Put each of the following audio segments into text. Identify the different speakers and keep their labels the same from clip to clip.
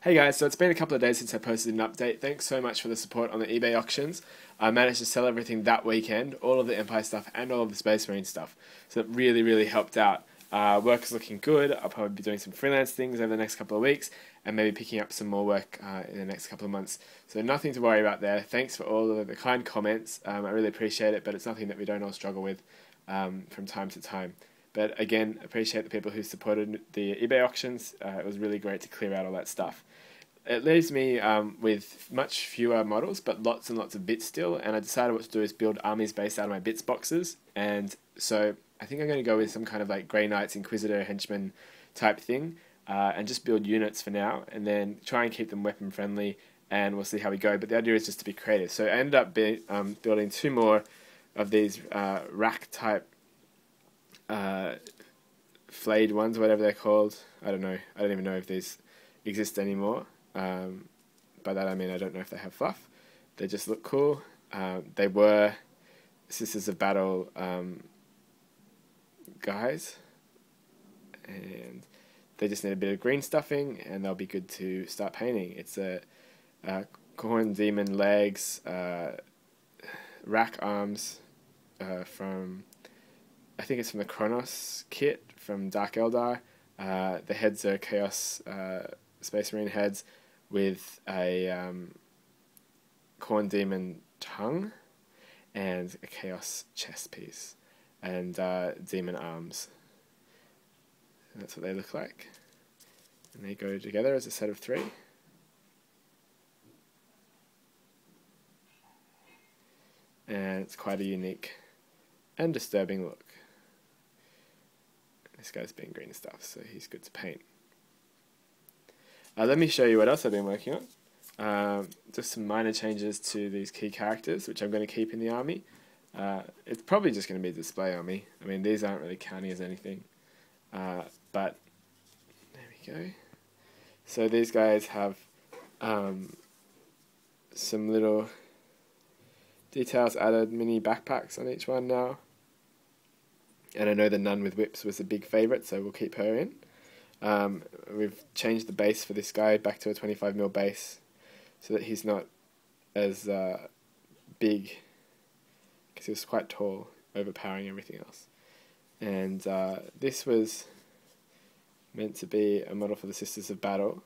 Speaker 1: Hey guys, so it's been a couple of days since I posted an update. Thanks so much for the support on the eBay auctions. I managed to sell everything that weekend, all of the Empire stuff and all of the Space Marine stuff. So it really helped out. Work is looking good. I'll probably be doing some freelance things over the next couple of weeks and maybe picking up some more work in the next couple of months. So nothing to worry about there. Thanks for all of the kind comments. I really appreciate it, but it's nothing that we don't all struggle with from time to time. But again, appreciate the people who supported the eBay auctions. It was really great to clear out all that stuff. It leaves me with much fewer models, but lots and lots of bits still, and I decided what to do is build armies based out of my bits boxes, and so I think I'm going to go with some kind of like Grey Knights, Inquisitor, Henchman type thing, and just build units for now, and then try and keep them weapon friendly, and we'll see how we go, but the idea is just to be creative. So I ended up building two more of these rack type flayed ones, whatever they're called. I don't know. I don't even know if these exist anymore. By that I mean I don't know if they have fluff. They just look cool. They were Sisters of Battle guys, and they just need a bit of green stuffing, and they'll be good to start painting. It's a Corn Demon legs, rack arms from, I think it's from the Kronos kit from Dark Eldar. The heads are Chaos Space Marine heads with a Corn Demon tongue and a Chaos chest piece and Demon arms. And that's what they look like. And they go together as a set of three. And it's quite a unique and disturbing look. This guy's been green stuff, so he's good to paint. Let me show you what else I've been working on. Just some minor changes to these key characters, which I'm going to keep in the army. It's probably just going to be a display army. I mean, these aren't really counting as anything. But there we go. So these guys have some little details added, mini backpacks on each one now. And I know the nun with whips was a big favourite, so we'll keep her in. We've changed the base for this guy back to a 25mm base so that he's not as big, because he was quite tall, overpowering everything else. And this was meant to be a model for the Sisters of Battle,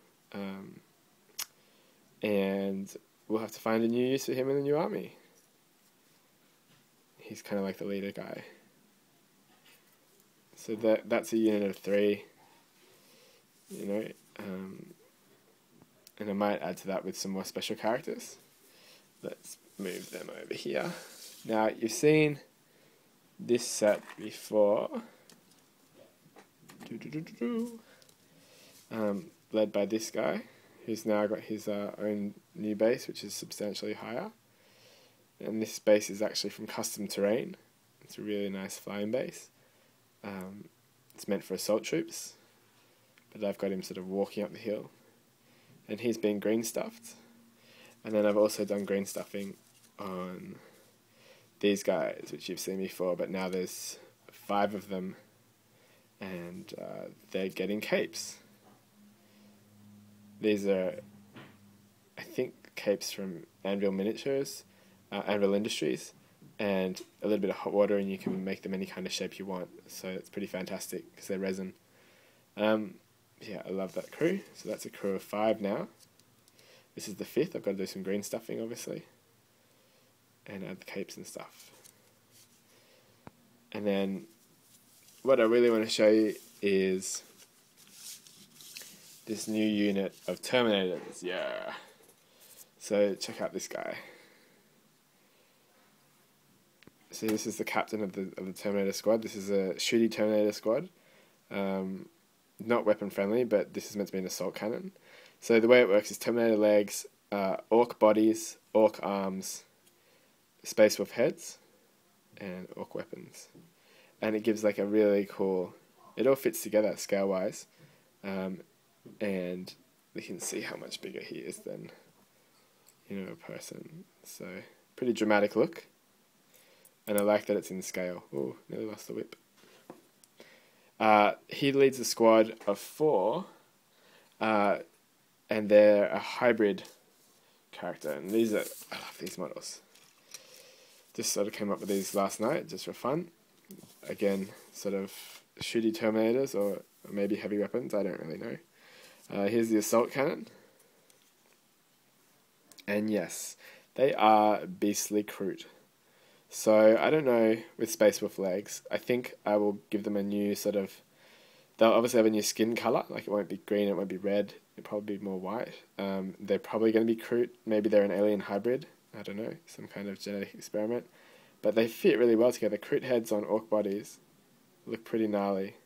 Speaker 1: and we'll have to find a new use for him in the new army. He's kind of like the leader guy. So that's a unit of 3, you know, and I might add to that with some more special characters. Let's move them over here. Now, you've seen this set before, led by this guy, who's now got his own new base, which is substantially higher. And this base is actually from Custom Terrain. It's a really nice flying base. It's meant for assault troops, but I've got him sort of walking up the hill, and he's been green stuffed. And then I've also done green stuffing on these guys, which you've seen before, but now there's 5 of them, and they're getting capes. These are, I think, capes from Anvil Miniatures, Anvil Industries, and a little bit of hot water, and you can make them any kind of shape you want. So it's pretty fantastic because they're resin. Yeah, I love that crew. So that's a crew of 5 now. This is the 5th. I've got to do some green stuffing, obviously, and add the capes and stuff. And then what I really want to show you is this new unit of Terminators. Yeah. So check out this guy. So this is the captain of the Terminator squad. This is a shooty Terminator squad. Not weapon friendly, but this is meant to be an assault cannon. So the way it works is Terminator legs, Orc bodies, Orc arms, Space Wolf heads, and Orc weapons. And it gives like a really cool, it all fits together scale wise. And we can see how much bigger he is than, you know, a person. So pretty dramatic look. And I like that it's in scale. Oh, nearly lost the whip. He leads a squad of 4, and and they're a hybrid character. And these are, I love these models. Just sort of came up with these last night, just for fun. Again, sort of shooty Terminators, or maybe heavy weapons, I don't really know. Here's the assault cannon. And yes, they are beastly crude. So, I don't know, with Space Wolf legs, I think I will give them a new sort of... They'll obviously have a new skin colour, like it won't be green, it won't be red, it'll probably be more white. They're probably going to be crude, maybe they're an alien hybrid, I don't know, some kind of genetic experiment. But they fit really well together. Crude heads on orc bodies look pretty gnarly.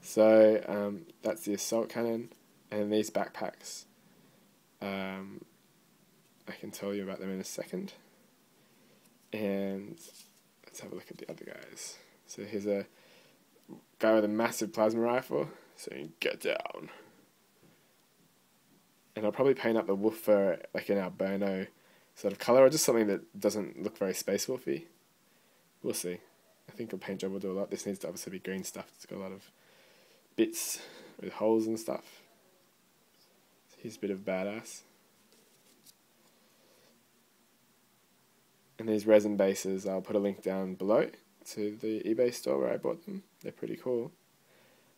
Speaker 1: So, that's the assault cannon, and these backpacks. I can tell you about them in a second. And let's have a look at the other guys. So here's a guy with a massive plasma rifle saying, "Get down." And I'll probably paint up the wolf fur like an alberno sort of colour, or just something that doesn't look very Space Wolfy. We'll see. I think a paint job will do a lot. This needs to obviously be green stuff. It's got a lot of bits with holes and stuff. So here's a bit of badass. And these resin bases, I'll put a link down below to the eBay store where I bought them. They're pretty cool.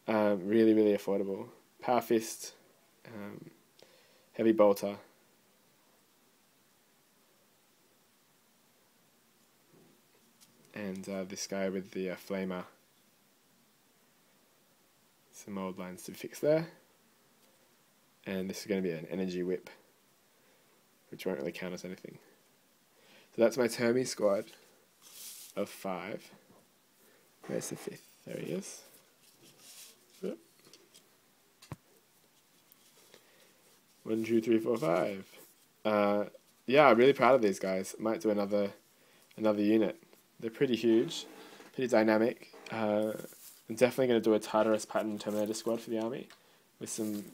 Speaker 1: Really, really affordable. Power Fist, Heavy Bolter, and this guy with the flamer. Some old lines to fix there. And this is going to be an energy whip, which won't really count as anything. So that's my Termi squad of 5. Where's the 5th? There he is. Yep. 1, 2, 3, 4, 5. Yeah, I'm really proud of these guys. Might do another unit. They're pretty huge, pretty dynamic. I'm definitely going to do a Tartarus pattern Terminator squad for the army with some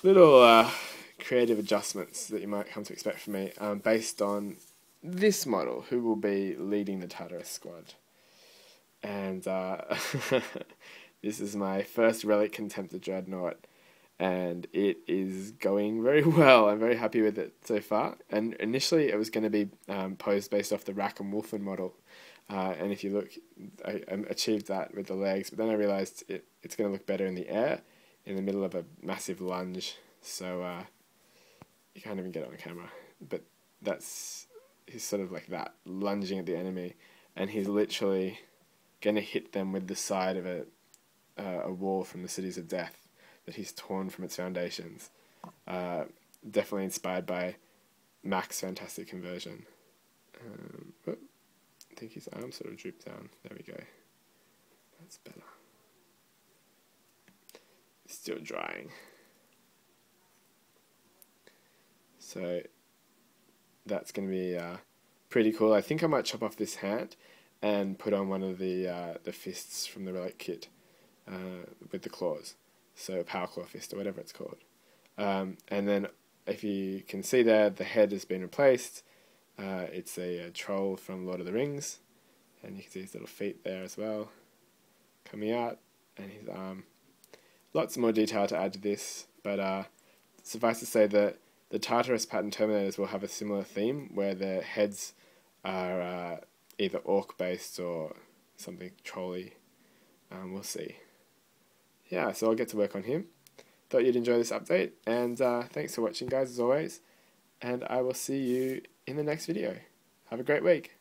Speaker 1: little creative adjustments that you might come to expect from me, based on this model, who will be leading the Tartarus squad. And this is my first Relic Contemptor Dreadnought, and it is going very well. I'm very happy with it so far. And initially it was going to be posed based off the Rack and Wolfen model, and if you look, I achieved that with the legs, but then I realised it's going to look better in the air, in the middle of a massive lunge, so you can't even get it on camera, but he's sort of like that, lunging at the enemy, and he's literally going to hit them with the side of a wall from the Cities of Death that he's torn from its foundations. Definitely inspired by Mac's Fantastic Conversion. I think his arm sort of drooped down. There we go. That's better. It's still drying. So that's going to be pretty cool. I think I might chop off this hand and put on one of the fists from the Relic kit with the claws. So Power Claw Fist or whatever it's called. And then if you can see there, the head has been replaced. It's a troll from Lord of the Rings. And you can see his little feet there as well, coming out, and his arm. Lots more detail to add to this, but suffice to say that the Tartarus pattern Terminators will have a similar theme, where their heads are either orc-based or something trolly. We'll see. Yeah, so I'll get to work on him. Thought you'd enjoy this update, and thanks for watching, guys, as always, and I will see you in the next video. Have a great week.